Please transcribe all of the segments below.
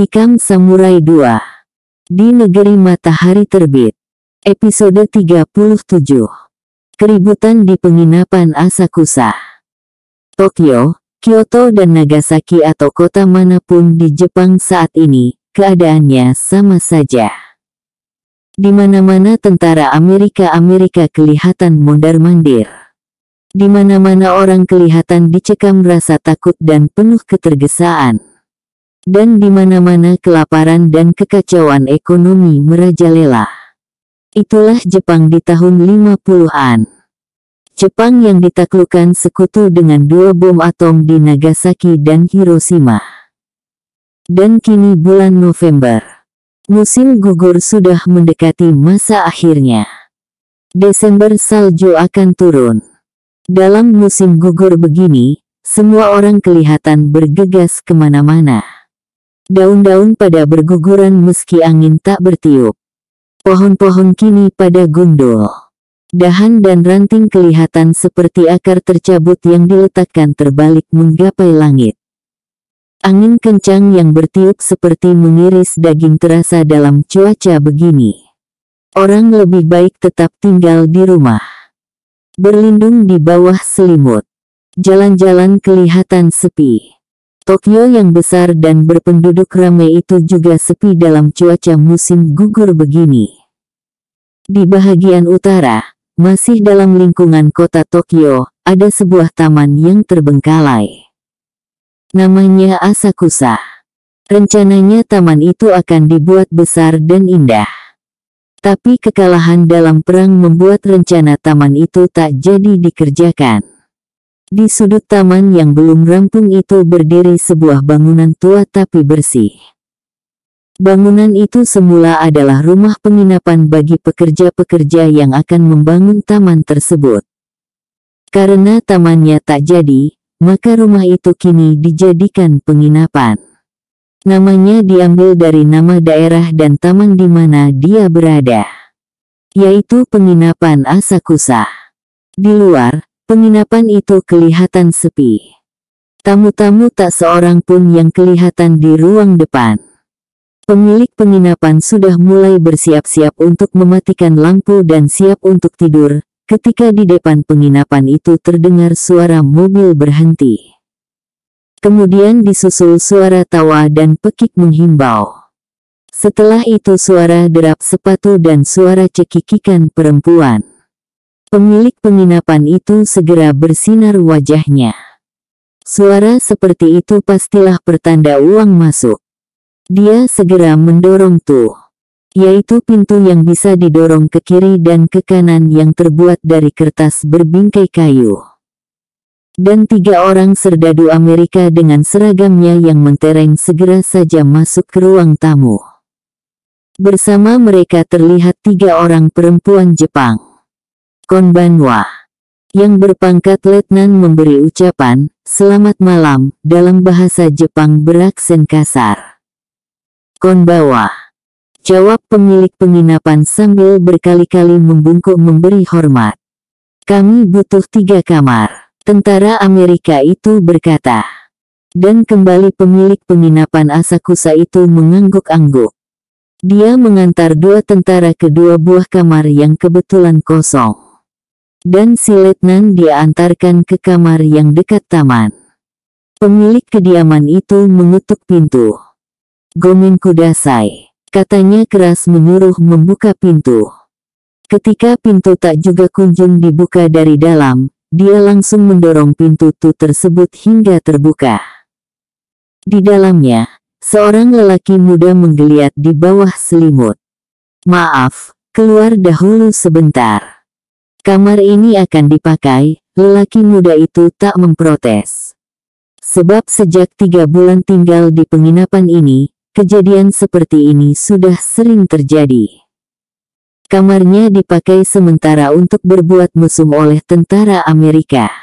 Hikam Samurai 2. Di Negeri Matahari Terbit. Episode 37. Keributan di penginapan Asakusa. Tokyo, Kyoto dan Nagasaki atau kota manapun di Jepang saat ini, keadaannya sama saja. Di mana-mana tentara Amerika kelihatan mondar-mandir. Di mana-mana orang kelihatan dicekam rasa takut dan penuh ketergesaan. Dan di mana-mana kelaparan dan kekacauan ekonomi merajalela. Itulah Jepang di tahun 50-an. Jepang yang ditaklukkan sekutu dengan 2 bom atom di Nagasaki dan Hiroshima. Dan kini bulan November. Musim gugur sudah mendekati masa akhirnya. Desember salju akan turun. Dalam musim gugur begini, semua orang kelihatan bergegas kemana-mana. Daun-daun pada berguguran meski angin tak bertiup. Pohon-pohon kini pada gundul. Dahan dan ranting kelihatan seperti akar tercabut yang diletakkan terbalik menggapai langit. Angin kencang yang bertiup seperti mengiris daging terasa dalam cuaca begini. Orang lebih baik tetap tinggal di rumah. Berlindung di bawah selimut. Jalan-jalan kelihatan sepi. Tokyo yang besar dan berpenduduk ramai itu juga sepi dalam cuaca musim gugur begini. Di bahagian utara, masih dalam lingkungan kota Tokyo, ada sebuah taman yang terbengkalai. Namanya Asakusa. Rencananya taman itu akan dibuat besar dan indah. Tapi kekalahan dalam perang membuat rencana taman itu tak jadi dikerjakan. Di sudut taman yang belum rampung itu berdiri sebuah bangunan tua tapi bersih. Bangunan itu semula adalah rumah penginapan bagi pekerja-pekerja yang akan membangun taman tersebut. Karena tamannya tak jadi, maka rumah itu kini dijadikan penginapan. Namanya diambil dari nama daerah dan taman di mana dia berada, yaitu penginapan Asakusa. Di luar, penginapan itu kelihatan sepi. Tamu-tamu tak seorang pun yang kelihatan di ruang depan. Pemilik penginapan sudah mulai bersiap-siap untuk mematikan lampu dan siap untuk tidur, ketika di depan penginapan itu terdengar suara mobil berhenti. Kemudian disusul suara tawa dan pekik menghimbau. Setelah itu suara derap sepatu dan suara cekikikan perempuan. Pemilik penginapan itu segera bersinar wajahnya. Suara seperti itu pastilah pertanda uang masuk. Dia segera mendorong yaitu pintu yang bisa didorong ke kiri dan ke kanan yang terbuat dari kertas berbingkai kayu. Dan 3 orang serdadu Amerika dengan seragamnya yang mentereng segera saja masuk ke ruang tamu. Bersama mereka terlihat 3 orang perempuan Jepang. Konbanwa, yang berpangkat letnan memberi ucapan, "Selamat malam," dalam bahasa Jepang beraksen kasar. "Konbanwa," jawab pemilik penginapan sambil berkali-kali membungkuk memberi hormat. "Kami butuh 3 kamar," tentara Amerika itu berkata. Dan kembali pemilik penginapan Asakusa itu mengangguk-angguk. Dia mengantar 2 tentara ke 2 buah kamar yang kebetulan kosong. Dan si letnan dia antarkan ke kamar yang dekat taman. Pemilik kediaman itu mengetuk pintu. "Gomen kudasai," katanya keras menyuruh membuka pintu. Ketika pintu tak juga kunjung dibuka dari dalam, dia langsung mendorong pintu tersebut hingga terbuka. Di dalamnya, seorang lelaki muda menggeliat di bawah selimut. "Maaf, keluar dahulu sebentar. Kamar ini akan dipakai," lelaki muda itu tak memprotes. Sebab sejak 3 bulan tinggal di penginapan ini, kejadian seperti ini sudah sering terjadi. Kamarnya dipakai sementara untuk berbuat mesum oleh tentara Amerika.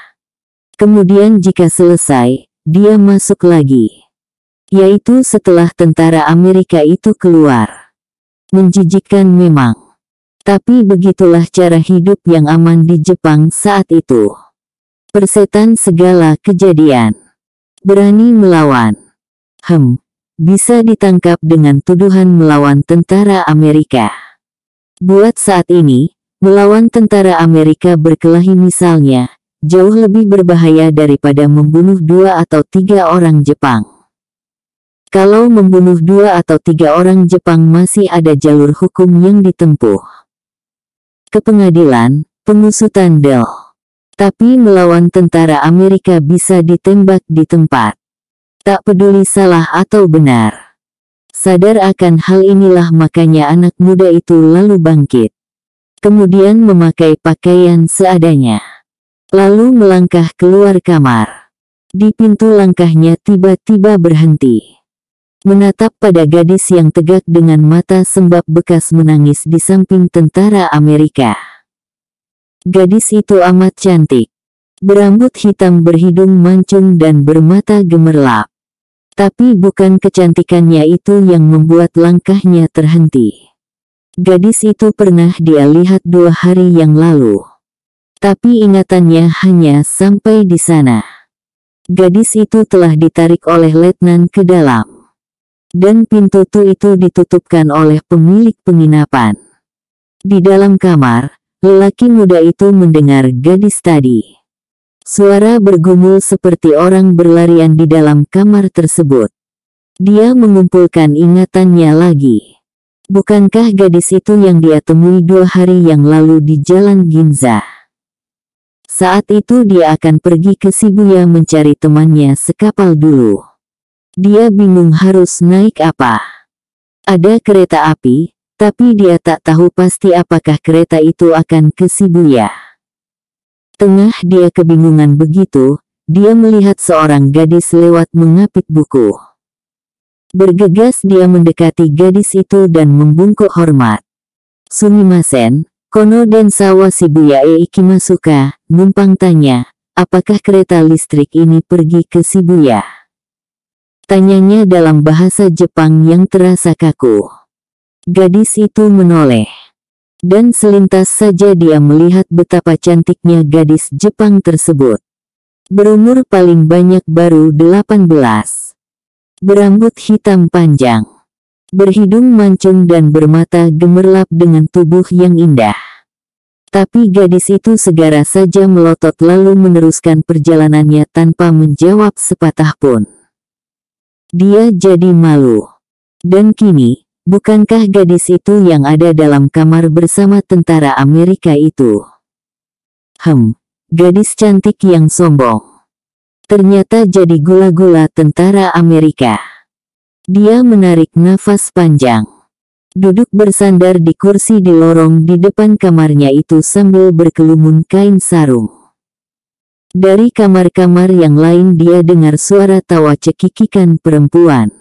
Kemudian jika selesai, dia masuk lagi. Yaitu setelah tentara Amerika itu keluar. Menjijikkan memang. Tapi begitulah cara hidup yang aman di Jepang saat itu. Persetan segala kejadian. Berani melawan. bisa ditangkap dengan tuduhan melawan tentara Amerika. Buat saat ini, melawan tentara Amerika berkelahi misalnya, jauh lebih berbahaya daripada membunuh 2 atau 3 orang Jepang. Kalau membunuh 2 atau 3 orang Jepang masih ada jalur hukum yang ditempuh. Ke pengadilan, pengusutan del. Tapi melawan tentara Amerika bisa ditembak di tempat. Tak peduli salah atau benar. Sadar akan hal inilah makanya anak muda itu lalu bangkit. Kemudian memakai pakaian seadanya. Lalu melangkah keluar kamar. Di pintu langkahnya tiba-tiba berhenti. Menatap pada gadis yang tegak dengan mata sembab bekas menangis di samping tentara Amerika. Gadis itu amat cantik. Berambut hitam berhidung mancung dan bermata gemerlap. Tapi bukan kecantikannya itu yang membuat langkahnya terhenti. Gadis itu pernah dia lihat 2 hari yang lalu. Tapi ingatannya hanya sampai di sana. Gadis itu telah ditarik oleh letnan ke dalam. Dan pintu itu ditutupkan oleh pemilik penginapan. Di dalam kamar, lelaki muda itu mendengar gadis tadi. Suara bergumul seperti orang berlarian di dalam kamar tersebut. Dia mengumpulkan ingatannya lagi. Bukankah gadis itu yang dia temui 2 hari yang lalu di Jalan Ginza? Saat itu dia akan pergi ke Shibuya mencari temannya sekapal dulu. Dia bingung harus naik apa. Ada kereta api, tapi dia tak tahu pasti apakah kereta itu akan ke Shibuya. Tengah dia kebingungan begitu, dia melihat seorang gadis lewat mengapit buku. Bergegas dia mendekati gadis itu dan membungkuk hormat. "Sumimasen, kono densa wa Shibuya e ikimasuka?" Numpang tanya, apakah kereta listrik ini pergi ke Shibuya? Tanyanya dalam bahasa Jepang yang terasa kaku. Gadis itu menoleh. Dan selintas saja dia melihat betapa cantiknya gadis Jepang tersebut. Berumur paling banyak baru 18. Berambut hitam panjang. Berhidung mancung dan bermata gemerlap dengan tubuh yang indah. Tapi gadis itu segera saja melotot lalu meneruskan perjalanannya tanpa menjawab sepatah pun. Dia jadi malu. Dan kini, bukankah gadis itu yang ada dalam kamar bersama tentara Amerika itu? Gadis cantik yang sombong. Ternyata jadi gula-gula tentara Amerika. Dia menarik nafas panjang. Duduk bersandar di kursi di lorong di depan kamarnya itu sambil berkelumun kain sarung. Dari kamar-kamar yang lain dia dengar suara tawa cekikikan perempuan.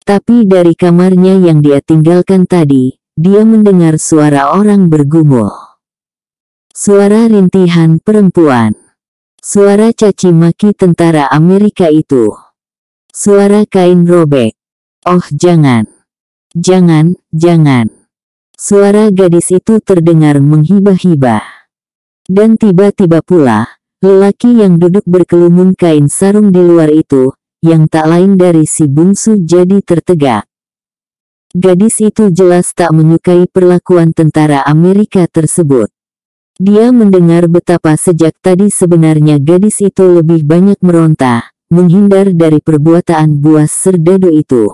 Tapi dari kamarnya yang dia tinggalkan tadi, dia mendengar suara orang bergumul. Suara rintihan perempuan. Suara caci maki tentara Amerika itu. Suara kain robek. Oh jangan. Jangan, jangan. Suara gadis itu terdengar menghibah-hibah. Dan tiba-tiba pula, lelaki yang duduk berkelumun kain sarung di luar itu, yang tak lain dari si bungsu jadi tertegak. Gadis itu jelas tak menyukai perlakuan tentara Amerika tersebut. Dia mendengar betapa sejak tadi sebenarnya gadis itu lebih banyak meronta, menghindar dari perbuatan buas serdadu itu.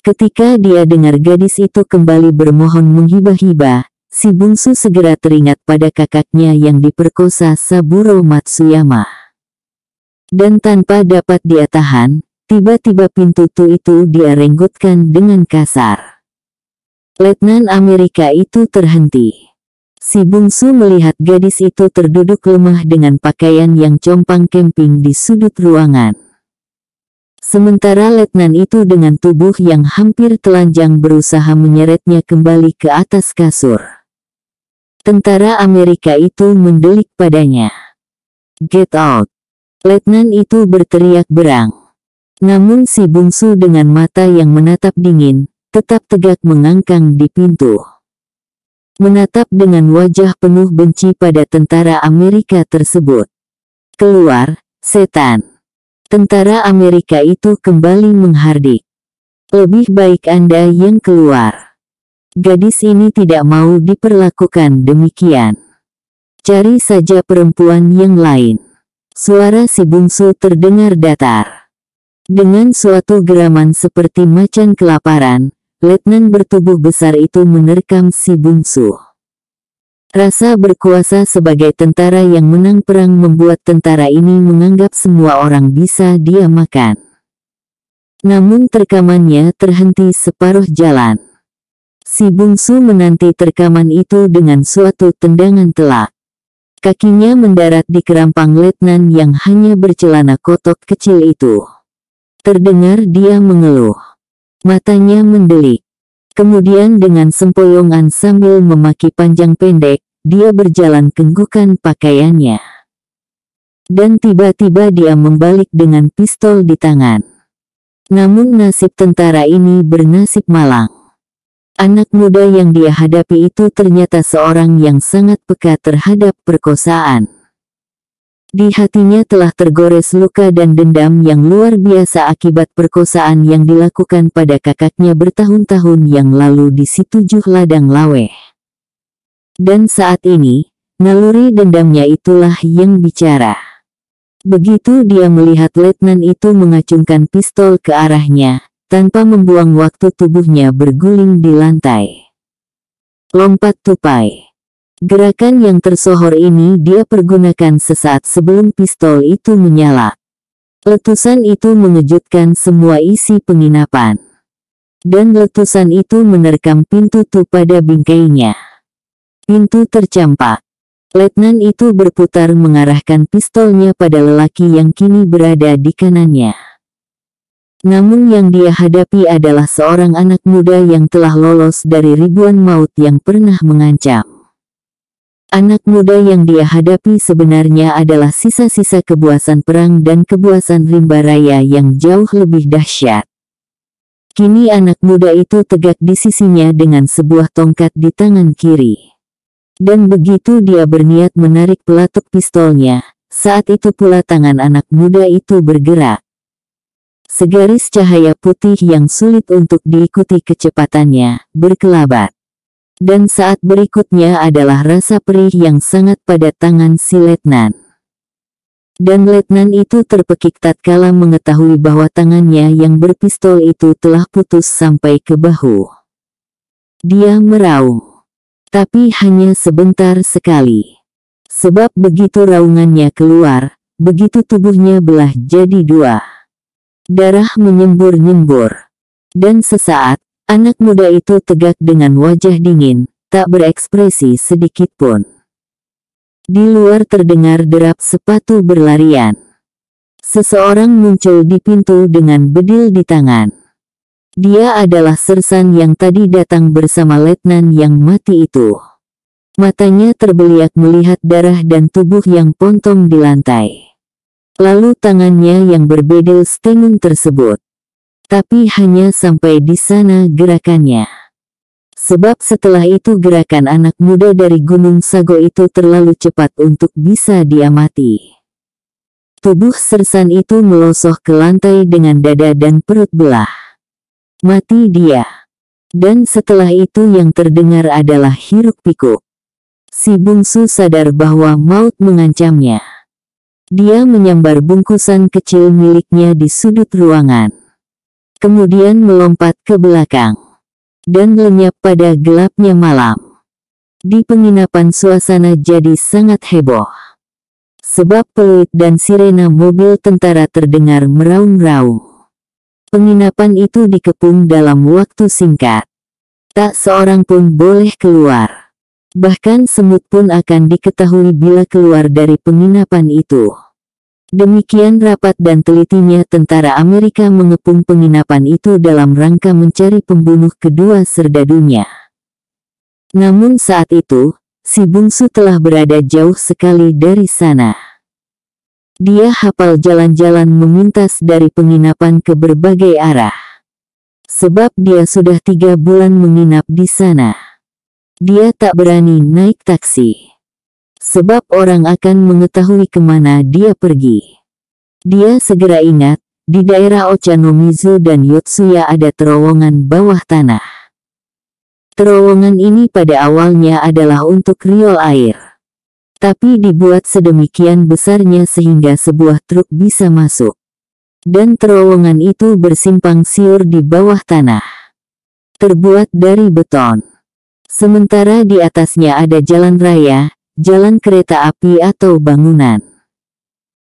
Ketika dia dengar gadis itu kembali bermohon menghibah-hibah, si bungsu segera teringat pada kakaknya yang diperkosa Saburo Matsuyama. Dan tanpa dapat dia tahan, tiba-tiba pintu itu dia renggutkan dengan kasar. Letnan Amerika itu terhenti. Si bungsu melihat gadis itu terduduk lemah dengan pakaian yang compang camping di sudut ruangan. Sementara letnan itu dengan tubuh yang hampir telanjang berusaha menyeretnya kembali ke atas kasur. Tentara Amerika itu mendelik padanya. "Get out!" Letnan itu berteriak berang. Namun si bungsu dengan mata yang menatap dingin, tetap tegak mengangkang di pintu. Menatap dengan wajah penuh benci pada tentara Amerika tersebut. "Keluar, setan!" Tentara Amerika itu kembali menghardik. Lebih baik Anda yang keluar. Gadis ini tidak mau diperlakukan demikian. Cari saja perempuan yang lain. Suara si bungsu terdengar datar. Dengan suatu geraman seperti macan kelaparan, letnan bertubuh besar itu menerkam si bungsu. Rasa berkuasa sebagai tentara yang menang perang membuat tentara ini menganggap semua orang bisa dia makan. Namun terkamannya terhenti separuh jalan. Si bungsu menanti terkaman itu dengan suatu tendangan telak. Kakinya mendarat di kerampang letnan yang hanya bercelana kotok kecil itu. Terdengar dia mengeluh. Matanya mendelik. Kemudian dengan sempoyongan sambil memaki panjang pendek, dia berjalan kenggukan pakaiannya. Dan tiba-tiba dia membalik dengan pistol di tangan. Namun nasib tentara ini bernasib malang. Anak muda yang dia hadapi itu ternyata seorang yang sangat peka terhadap perkosaan. Di hatinya telah tergores luka dan dendam yang luar biasa akibat perkosaan yang dilakukan pada kakaknya bertahun-tahun yang lalu di Si-7 Ladang Laweh. Dan saat ini, naluri dendamnya itulah yang bicara. Begitu dia melihat letnan itu mengacungkan pistol ke arahnya, tanpa membuang waktu tubuhnya berguling di lantai. Lompat tupai. Gerakan yang tersohor ini dia pergunakan sesaat sebelum pistol itu menyala. Letusan itu mengejutkan semua isi penginapan. Dan letusan itu menerkam pintu pada bingkainya. Pintu tercampak. Letnan itu berputar mengarahkan pistolnya pada lelaki yang kini berada di kanannya. Namun yang dia hadapi adalah seorang anak muda yang telah lolos dari ribuan maut yang pernah mengancam. Anak muda yang dia hadapi sebenarnya adalah sisa-sisa kebuasan perang dan kebuasan rimba raya yang jauh lebih dahsyat. Kini anak muda itu tegak di sisinya dengan sebuah tongkat di tangan kiri. Dan begitu dia berniat menarik pelatuk pistolnya, saat itu pula tangan anak muda itu bergerak. Segaris cahaya putih yang sulit untuk diikuti kecepatannya, berkelabat. Dan saat berikutnya adalah rasa perih yang sangat pada tangan si letnan. Dan letnan itu terpekik tatkala mengetahui bahwa tangannya yang berpistol itu telah putus sampai ke bahu. Dia meraung. Tapi hanya sebentar sekali. Sebab begitu raungannya keluar, begitu tubuhnya belah jadi dua. Darah menyembur-nyembur. Dan sesaat, anak muda itu tegak dengan wajah dingin, tak berekspresi sedikitpun. Di luar terdengar derap sepatu berlarian. Seseorang muncul di pintu dengan bedil di tangan. Dia adalah sersan yang tadi datang bersama letnan yang mati itu. Matanya terbeliak melihat darah dan tubuh yang pontong di lantai. Lalu tangannya yang berbedil stengun tersebut. Tapi hanya sampai di sana gerakannya. Sebab setelah itu gerakan anak muda dari Gunung Sago itu terlalu cepat untuk bisa diamati. Tubuh sersan itu melosoh ke lantai dengan dada dan perut belah. Mati dia. Dan setelah itu yang terdengar adalah hiruk-pikuk. Si bungsu sadar bahwa maut mengancamnya. Dia menyambar bungkusan kecil miliknya di sudut ruangan. Kemudian melompat ke belakang. Dan lenyap pada gelapnya malam. Di penginapan suasana jadi sangat heboh. Sebab peluit dan sirena mobil tentara terdengar meraung-raung. Penginapan itu dikepung dalam waktu singkat. Tak seorang pun boleh keluar. Bahkan semut pun akan diketahui bila keluar dari penginapan itu. Demikian rapat dan telitinya tentara Amerika mengepung penginapan itu dalam rangka mencari pembunuh kedua serdadunya. Namun saat itu, si bungsu telah berada jauh sekali dari sana. Dia hafal jalan-jalan memintas dari penginapan ke berbagai arah. Sebab dia sudah 3 bulan menginap di sana. Dia tak berani naik taksi. Sebab orang akan mengetahui kemana dia pergi. Dia segera ingat, di daerah Ochanomizu dan Yotsuya ada terowongan bawah tanah. Terowongan ini pada awalnya adalah untuk riol air. Tapi dibuat sedemikian besarnya sehingga sebuah truk bisa masuk. Dan terowongan itu bersimpang siur di bawah tanah. Terbuat dari beton. Sementara di atasnya ada jalan raya, jalan kereta api atau bangunan.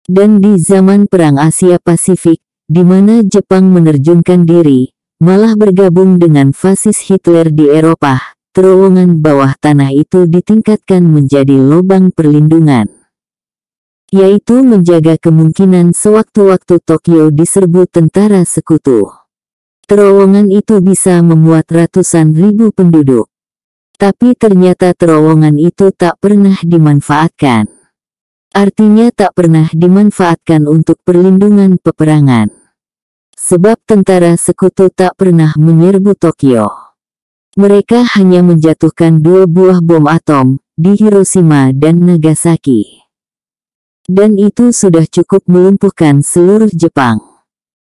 Dan di zaman Perang Asia Pasifik, di mana Jepang menerjunkan diri, malah bergabung dengan fasis Hitler di Eropa, terowongan bawah tanah itu ditingkatkan menjadi lubang perlindungan. Yaitu menjaga kemungkinan sewaktu-waktu Tokyo diserbu tentara sekutu. Terowongan itu bisa memuat ratusan ribu penduduk. Tapi ternyata terowongan itu tak pernah dimanfaatkan. Artinya tak pernah dimanfaatkan untuk perlindungan peperangan. Sebab tentara sekutu tak pernah menyerbu Tokyo. Mereka hanya menjatuhkan 2 buah bom atom di Hiroshima dan Nagasaki. Dan itu sudah cukup melumpuhkan seluruh Jepang.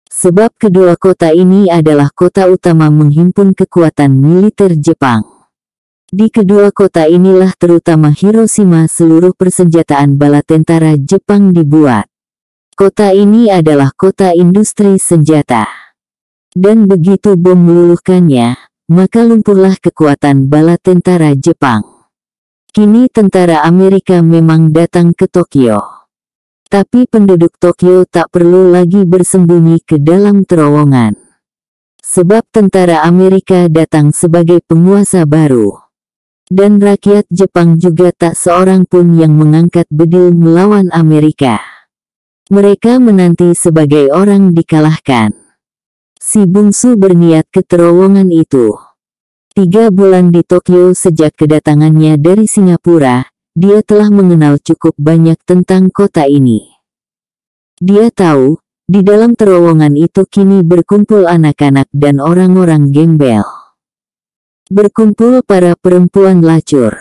Sebab kedua kota ini adalah kota utama menghimpun kekuatan militer Jepang. Di kedua kota inilah terutama Hiroshima seluruh persenjataan bala tentara Jepang dibuat. Kota ini adalah kota industri senjata. Dan begitu bom meluluhkannya, maka lumpuhlah kekuatan bala tentara Jepang. Kini tentara Amerika memang datang ke Tokyo. Tapi penduduk Tokyo tak perlu lagi bersembunyi ke dalam terowongan. Sebab tentara Amerika datang sebagai penguasa baru. Dan rakyat Jepang juga tak seorang pun yang mengangkat bedil melawan Amerika. Mereka menanti sebagai orang dikalahkan. Si bungsu berniat ke terowongan itu. 3 bulan di Tokyo sejak kedatangannya dari Singapura, dia telah mengenal cukup banyak tentang kota ini. Dia tahu, di dalam terowongan itu kini berkumpul anak-anak dan orang-orang gembel. Berkumpul para perempuan lacur.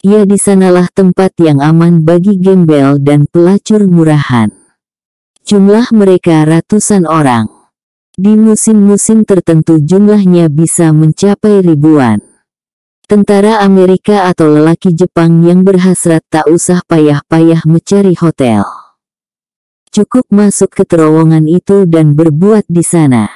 Ya di sanalah tempat yang aman bagi gembel dan pelacur murahan. Jumlah mereka ratusan orang. Di musim-musim tertentu jumlahnya bisa mencapai ribuan. Tentara Amerika atau lelaki Jepang yang berhasrat tak usah payah-payah mencari hotel. Cukup masuk ke terowongan itu dan berbuat di sana.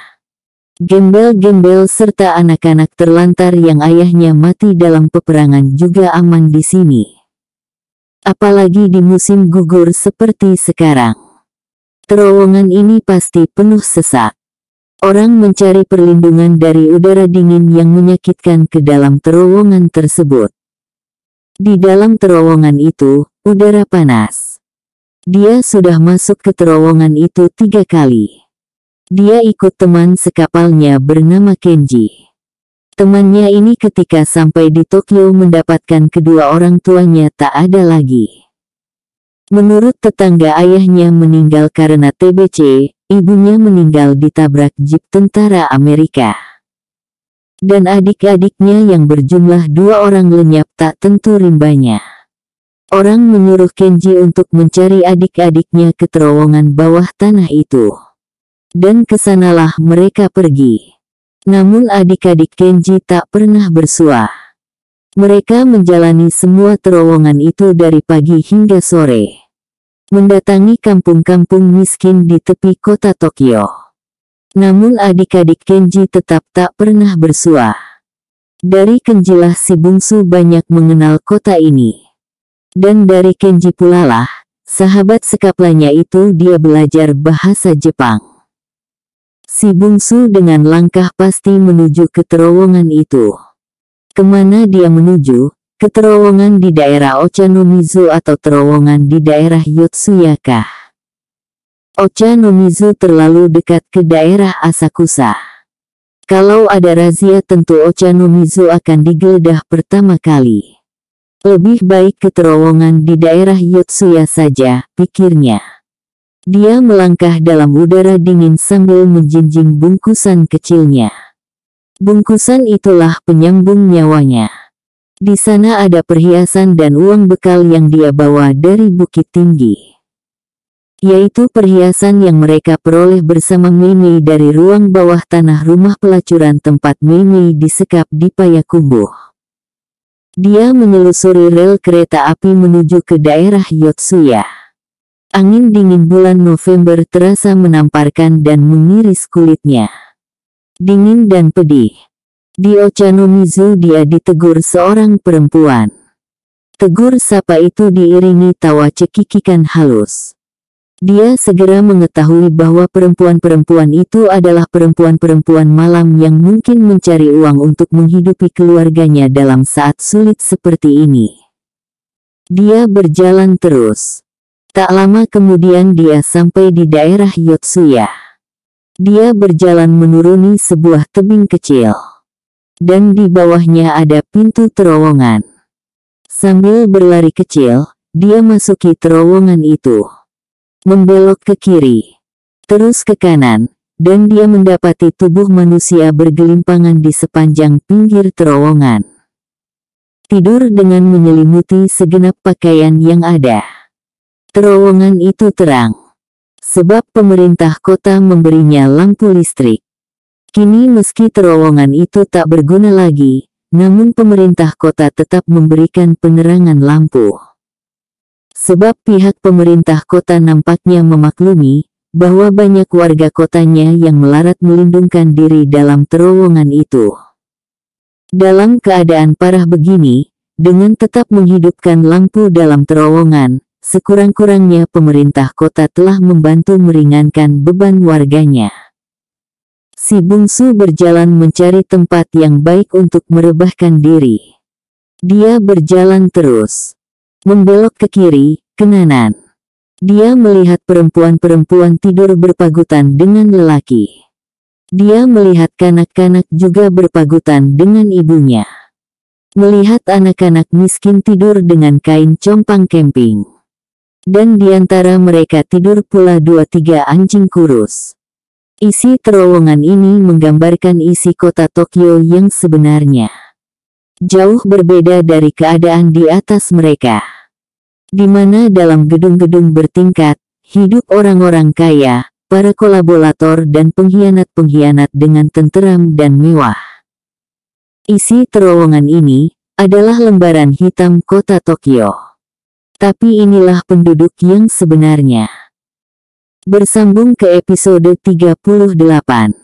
Gembel-gembel serta anak-anak terlantar yang ayahnya mati dalam peperangan juga aman di sini. Apalagi di musim gugur seperti sekarang. Terowongan ini pasti penuh sesak. Orang mencari perlindungan dari udara dingin yang menyakitkan ke dalam terowongan tersebut. Di dalam terowongan itu, udara panas. Dia sudah masuk ke terowongan itu 3 kali. Dia ikut teman sekapalnya bernama Kenji. Temannya ini ketika sampai di Tokyo mendapatkan kedua orang tuanya tak ada lagi. Menurut tetangga ayahnya meninggal karena TBC, ibunya meninggal ditabrak jeep tentara Amerika. Dan adik-adiknya yang berjumlah 2 orang lenyap tak tentu rimbanya. Orang menyuruh Kenji untuk mencari adik-adiknya ke terowongan bawah tanah itu. Dan kesanalah mereka pergi. Namun adik-adik Kenji tak pernah bersua. Mereka menjalani semua terowongan itu dari pagi hingga sore. Mendatangi kampung-kampung miskin di tepi kota Tokyo. Namun adik-adik Kenji tetap tak pernah bersua. Dari Kenjilah si bungsu banyak mengenal kota ini. Dan dari Kenji pulalah, sahabat sekaplanya itu dia belajar bahasa Jepang. Si bungsu dengan langkah pasti menuju ke terowongan itu. Kemana dia menuju? Ke terowongan di daerah Ochanomizu atau terowongan di daerah Yotsuya kah? Ochanomizu terlalu dekat ke daerah Asakusa. Kalau ada razia tentu Ochanomizu akan digeledah pertama kali. Lebih baik ke terowongan di daerah Yotsuya saja, pikirnya. Dia melangkah dalam udara dingin sambil menjinjing bungkusan kecilnya. Bungkusan itulah penyambung nyawanya. Di sana ada perhiasan dan uang bekal yang dia bawa dari Bukit Tinggi. yaitu perhiasan yang mereka peroleh bersama Mei Mei dari ruang bawah tanah rumah pelacuran tempat Mei Mei disekap di Payakumbuh. Dia menelusuri rel kereta api menuju ke daerah Yotsuya. Angin dingin bulan November terasa menamparkan dan mengiris kulitnya. Dingin dan pedih. Di Ochanomizu dia ditegur seorang perempuan. Tegur sapa itu diiringi tawa cekikikan halus. Dia segera mengetahui bahwa perempuan-perempuan itu adalah perempuan-perempuan malam yang mungkin mencari uang untuk menghidupi keluarganya dalam saat sulit seperti ini. Dia berjalan terus. Tak lama kemudian dia sampai di daerah Yotsuya. Dia berjalan menuruni sebuah tebing kecil. Dan di bawahnya ada pintu terowongan. Sambil berlari kecil, dia masuki terowongan itu. Membelok ke kiri, terus ke kanan, dan dia mendapati tubuh manusia bergelimpangan di sepanjang pinggir terowongan. Tidur dengan menyelimuti segenap pakaian yang ada. Terowongan itu terang, sebab pemerintah kota memberinya lampu listrik. Kini meski terowongan itu tak berguna lagi, namun pemerintah kota tetap memberikan penerangan lampu. Sebab pihak pemerintah kota nampaknya memaklumi bahwa banyak warga kotanya yang melarat melindungkan diri dalam terowongan itu. Dalam keadaan parah begini, dengan tetap menghidupkan lampu dalam terowongan, sekurang-kurangnya pemerintah kota telah membantu meringankan beban warganya. Si bungsu berjalan mencari tempat yang baik untuk merebahkan diri. Dia berjalan terus. Membelok ke kiri, ke kanan. Dia melihat perempuan-perempuan tidur berpagutan dengan lelaki. Dia melihat kanak-kanak juga berpagutan dengan ibunya. Melihat anak-anak miskin tidur dengan kain compang camping. Dan di antara mereka tidur pula 2-3 anjing kurus. Isi terowongan ini menggambarkan isi kota Tokyo yang sebenarnya. Jauh berbeda dari keadaan di atas mereka. Di mana dalam gedung-gedung bertingkat, hidup orang-orang kaya, para kolaborator dan pengkhianat-pengkhianat dengan tenteram dan mewah. Isi terowongan ini adalah lembaran hitam kota Tokyo. Tapi inilah penduduk yang sebenarnya. Bersambung ke episode 38.